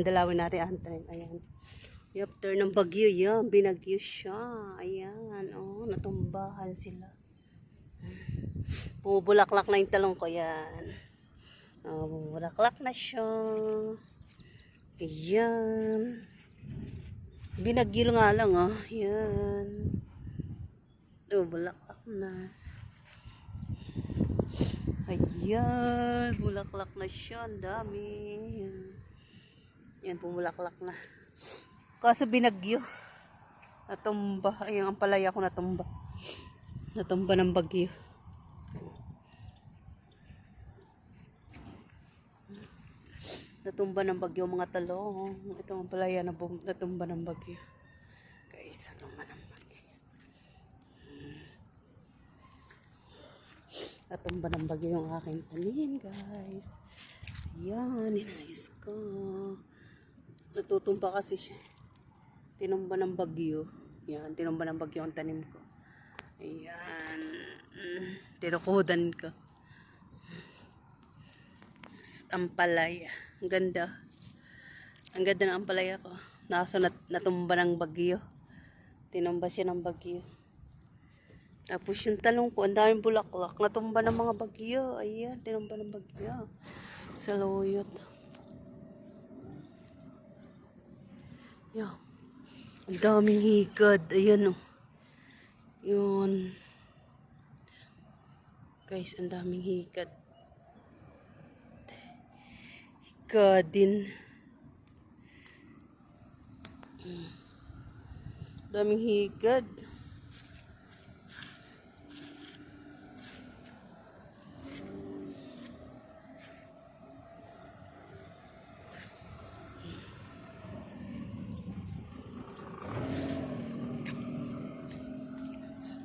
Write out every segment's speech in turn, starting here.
dalawin natin ang tanim. Ayan. After ng bagyo, yan. Binagyo siya. Ayan. Oh, natumbahan sila. Bumubulaklak na yung talong ko. Yan. Oh, bumubulaklak na siya. Ayan. Binagyo nga lang, oh. Yan. Oh, bulaklak na. Ayan. Bulaklak na siya. Ang dami. Yan, bumulaklak na. Kaso binagyo. Natumba. Ayan, ang palaya ko natumba. Natumba ng bagyo. Natumba ng bagyo mga talong. Ito ang palaya na natumba ng bagyo. Guys, natumba ng bagyo. Natumba ng bagyo yung aking tanim, guys. Ayan, inayos ko. Natutumba kasi siya. Tinumba ng bagyo. Yan, tinumba ng bagyo ang tanim ko. Ayan. Tinukudan ko. Ampalaya. Ang ganda. Ang ganda ng ampalaya ko. Natumba ng bagyo. Tinumba siya ng bagyo. Tapos yung talong ko, ang daming bulaklak. Natumba ng mga bagyo. Ayan, tinumba ng bagyo. Saluyot. Yan. Ang daming higad. Ayan, oh. Yun. Guys, ang daming higad. Higadin. Daming higad.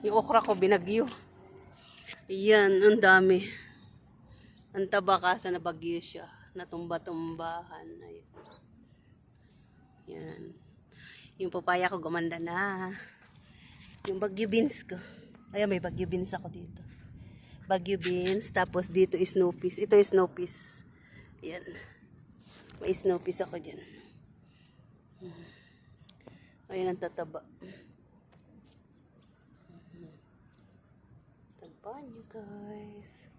Yung okra ko binagyo. Ayan, ang dami. Ang taba kasi na bagyo siya. Natumba-tumbahan. Ayan. Yan. Yung papaya ko gumanda na. Yung bagyo beans ko. Ayan, may bagyo beans ako dito. Bagyo beans. Tapos dito is snow peas. Ito is snow peas. Ayan. May snow peas ako dyan. Ayan ang tataba. Taban nyo guys.